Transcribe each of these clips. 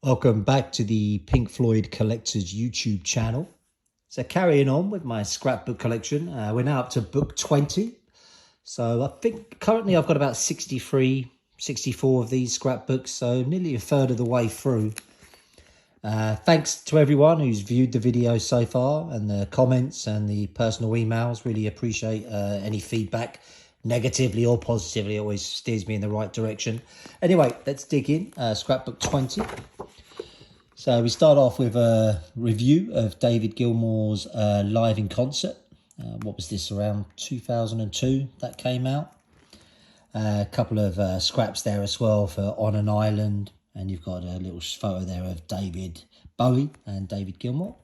Welcome back to the Pink Floyd Collectors YouTube channel. So carrying on with my scrapbook collection, we're now up to book 20. So I think currently I've got about 63, 64 of these scrapbooks, so nearly a third of the way through. Thanks to everyone who's viewed the video so far and the comments and the personal emails. Really appreciate any feedback, negatively or positively. It always steers me in the right direction. Anyway, let's dig in. Scrapbook 20. So we start off with a review of David Gilmour's live in concert. What was this, around 2002 that came out? A couple of scraps there as well for On an Island. And you've got a little photo there of David Bowie and David Gilmour.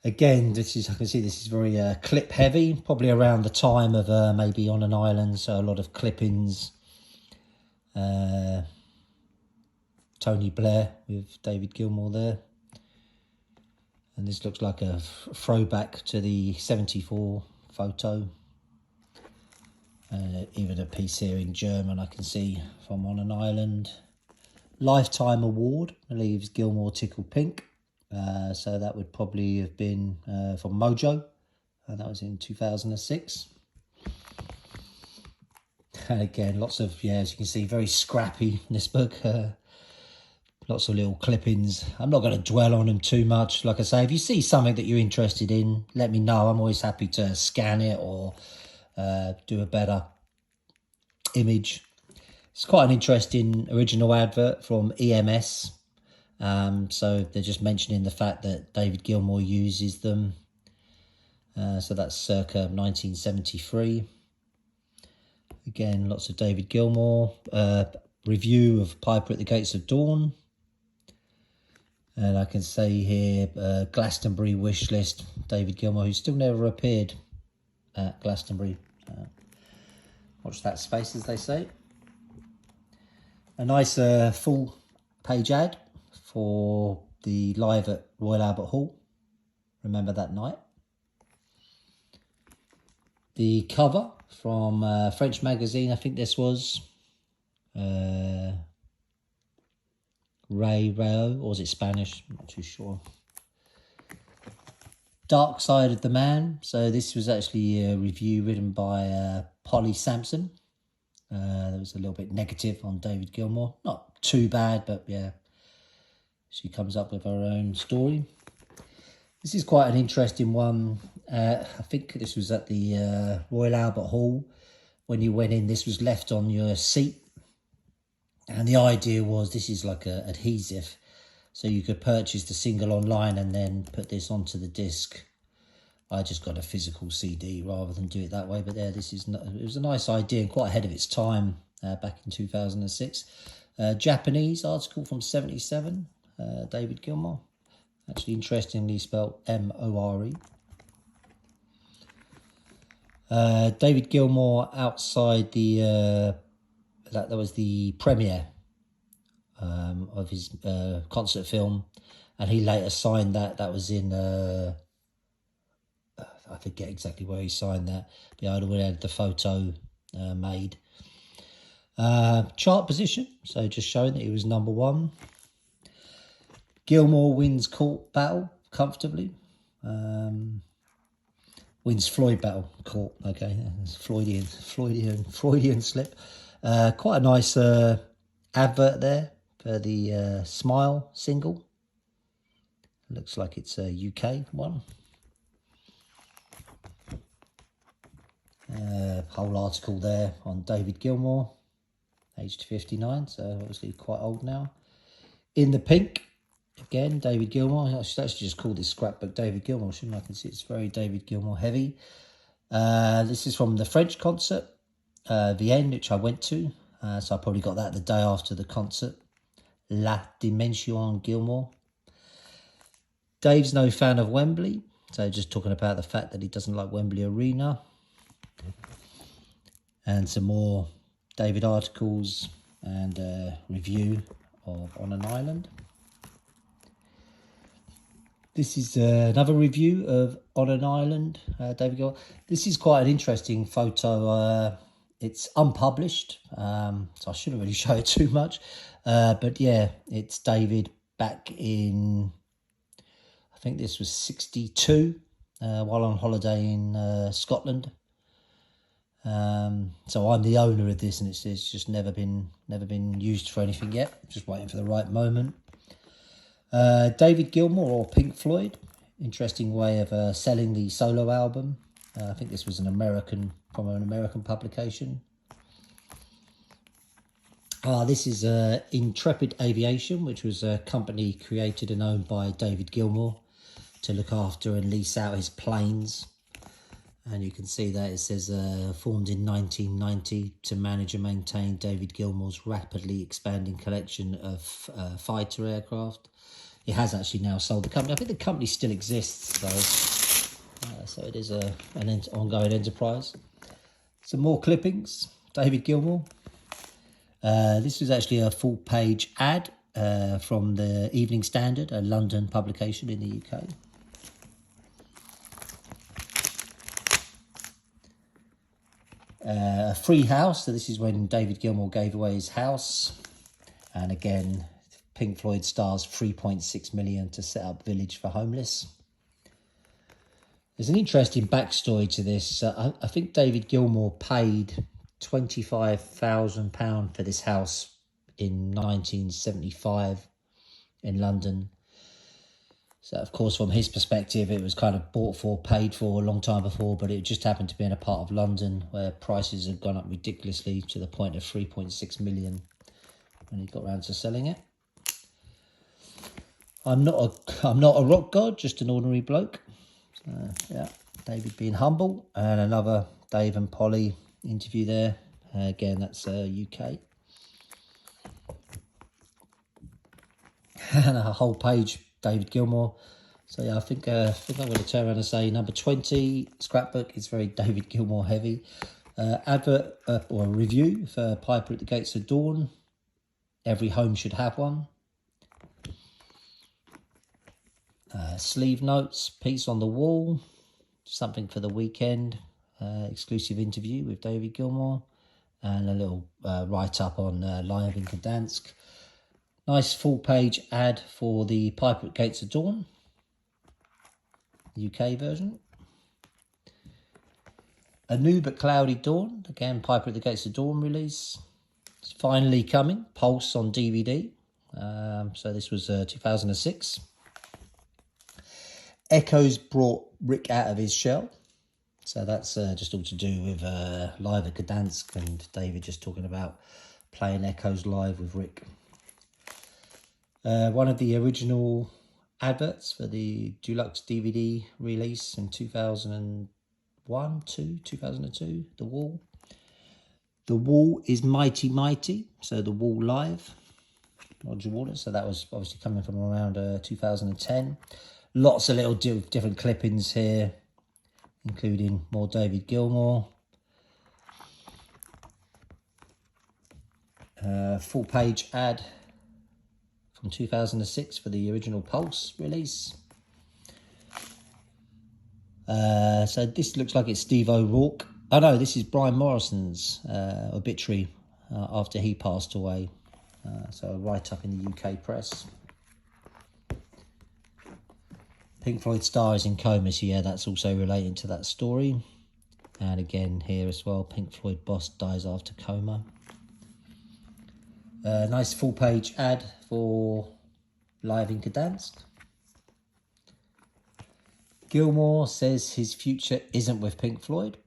Again, this is, I can see this is very clip heavy, probably around the time of maybe On an Island. So a lot of clippings. Tony Blair with David Gilmour there. And this looks like a throwback to the 74 photo. Even a piece here in German I can see from On an Island. Lifetime Award, I believe, is Gilmour Tickle Pink. So that would probably have been from Mojo. And that was in 2006. And again, lots of, as you can see, very scrappy in this book. Lots of little clippings. I'm not going to dwell on them too much. Like I say, if you see something that you're interested in, let me know. I'm always happy to scan it or do a better image. It's quite an interesting original advert from EMS. So they're just mentioning the fact that David Gilmour uses them. So that's circa 1973. Again, lots of David Gilmour. Review of Piper at the Gates of Dawn. And I can say here, Glastonbury wish list, David Gilmour, who still never appeared at Glastonbury. Watch that space, as they say. A nice full page ad for the live at Royal Albert Hall. Remember that night. The cover from French magazine, I think this was. Ray, or was it Spanish? I'm not too sure. Dark Side of the Man. So this was actually a review written by Polly Sampson. That was a little bit negative on David Gilmour. Not too bad, but yeah. She comes up with her own story. This is quite an interesting one. I think this was at the Royal Albert Hall. When you went in, this was left on your seat. And the idea was, this is like a adhesive, so you could purchase the single online and then put this onto the disc. I just got a physical CD rather than do it that way. But there, it was a nice idea and quite ahead of its time back in 2006. Japanese article from 77, David Gilmour. Actually, interestingly spelled M-O-R-E. David Gilmour outside the... that was the premiere of his concert film, and he later signed that. That was in I forget exactly where he signed that, but I would have had the photo made. Chart position, so just showing that he was #1. Gilmour wins court battle comfortably. Wins Floyd battle court. Okay, Freudian slip. Quite a nice advert there for the Smile single. Looks like it's a UK one. Whole article there on David Gilmour, aged 59, so obviously quite old now. In the Pink, again, David Gilmour. I should actually just call this scrapbook David Gilmour, shouldn't I? I can see it's very David Gilmour heavy. This is from the French concert, Vienne, which I went to. So I probably got that the day after the concert. La Dimension Gilmour. Dave's no fan of Wembley. So just talking about the fact that he doesn't like Wembley Arena. And some more David articles and review of On an Island. This is another review of On an Island, David Gilmour. This is quite an interesting photo It's unpublished, so I shouldn't really show it too much. But yeah, it's David back in, I think this was 62, while on holiday in Scotland. So I'm the owner of this, and it's just never been used for anything yet. Just waiting for the right moment. David Gilmour or Pink Floyd, interesting way of selling the solo album. I think this was from an American publication. This is Intrepid Aviation, which was a company created and owned by David Gilmour to look after and lease out his planes. And you can see that it says formed in 1990 to manage and maintain David Gilmour's rapidly expanding collection of fighter aircraft. It has actually now sold the company. I think the company still exists, so it is an ongoing enterprise. Some more clippings. David Gilmour. This was actually a full-page ad from the Evening Standard, a London publication in the UK. A free house. So this is when David Gilmour gave away his house, and again, Pink Floyd stars 3.6 million to set up village for homeless. There's an interesting backstory to this. I think David Gilmour paid £25,000 for this house in 1975 in London. So, of course, from his perspective, it was kind of bought for, paid for a long time before, but it just happened to be in a part of London where prices had gone up ridiculously to the point of 3.6 million when he got around to selling it. I'm not a rock god, just an ordinary bloke. Yeah, David being humble, and another Dave and Polly interview there. Again, that's UK. And a whole page, David Gilmour. So yeah, I think I'm going to turn around and say number 20, scrapbook, is very David Gilmour heavy. Advert or a review for Piper at the Gates of Dawn. Every home should have one. Sleeve notes, piece on the wall, something for the weekend, exclusive interview with David Gilmour, and a little write-up on Live in Gdansk. Nice full-page ad for the Piper at Gates of Dawn, UK version. A New But Cloudy Dawn, again Piper at the Gates of Dawn release. It's finally coming, Pulse on DVD. So this was 2006. Echoes brought Rick out of his shell. So that's just all to do with Live at Gdansk, and David just talking about playing Echoes live with Rick. One of the original adverts for the deluxe DVD release in 2002, The Wall. The Wall is mighty, mighty. So The Wall live, Roger Waters. So that was obviously coming from around 2010. Lots of little different clippings here, including more David Gilmour. Full page ad from 2006 for the original Pulse release. So this looks like it's Steve O'Rourke. Oh no, this is Brian Morrison's obituary after he passed away. So a write-up in the UK press. Pink Floyd star is in coma, so yeah, that's also relating to that story. And again here as well, Pink Floyd boss dies after coma. Nice full page ad for Live in Gdansk. Gilmour says his future isn't with Pink Floyd.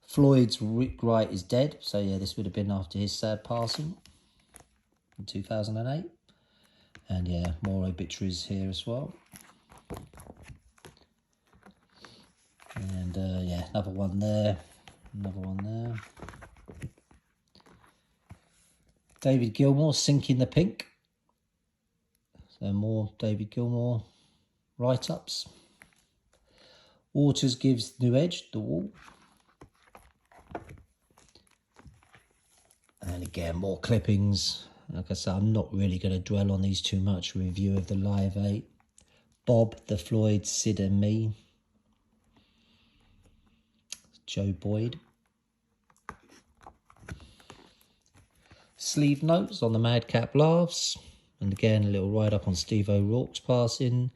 Floyd's Rick Wright is dead, so yeah, this would have been after his sad passing in 2008. And yeah, more obituaries here as well. And yeah, another one there. David Gilmour, Sinking the Pink. So more David Gilmour write-ups. Waters gives New Edge, The Wall. And again, more clippings. Like I said, I'm not really going to dwell on these too much. Review of the Live 8. Bob, The Floyd, Sid and Me. Joe Boyd. Sleeve notes on the Madcap Laughs. And again, a little write-up on Steve O'Rourke's passing.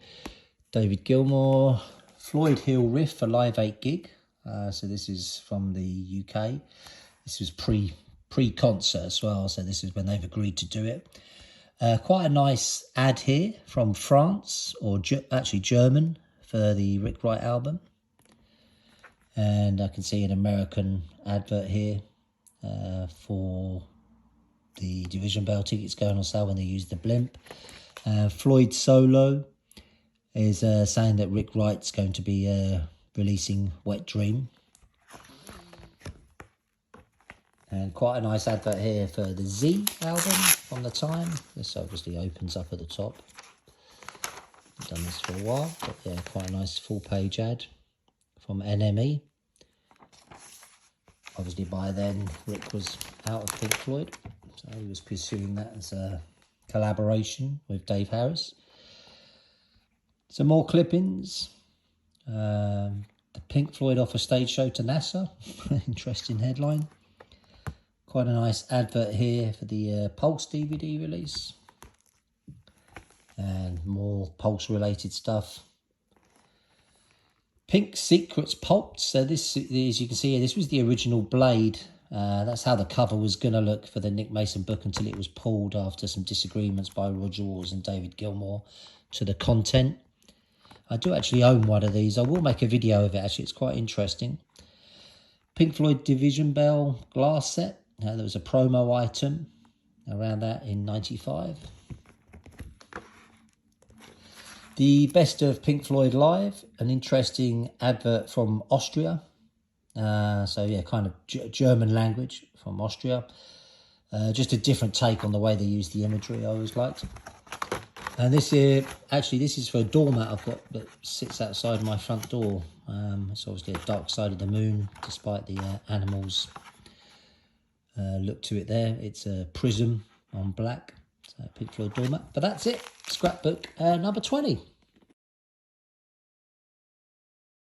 David Gilmour. Floyd Hill riff for Live 8 gig. So this is from the UK. This was pre-concert as well, so this is when they've agreed to do it. Quite a nice ad here from France, or actually German, for the Rick Wright album. And I can see an American advert here for the Division Bell tickets going on sale when they use the blimp. Floyd Solo is saying that Rick Wright's going to be releasing Wet Dream. And quite a nice advert here for the Z album from the time. This obviously opens up at the top. I've done this for a while, but yeah, quite a nice full page ad from NME. Obviously by then Rick was out of Pink Floyd, so he was pursuing that as a collaboration with Dave Harris. Some more clippings. The Pink Floyd offer stage show to NASA. Interesting headline. Quite a nice advert here for the Pulse DVD release. And more Pulse related stuff. Pink Secrets pulped. So this, as you can see here, this was the original Blade. That's how the cover was going to look for the Nick Mason book until it was pulled after some disagreements by Roger Waters and David Gilmour to the content. I do actually own one of these. I will make a video of it actually. It's quite interesting. Pink Floyd Division Bell glass set. There was a promo item around that in '95. The best of Pink Floyd live, an interesting advert from Austria. So yeah, kind of German language from Austria. Just a different take on the way they use the imagery, I always liked. And this here, actually this is for a doormat I've got that sits outside my front door. It's obviously a dark side of the moon, despite the animals look to it there. It's a prism on black, so Pink Floyd doormat. But that's it, scrapbook number 20.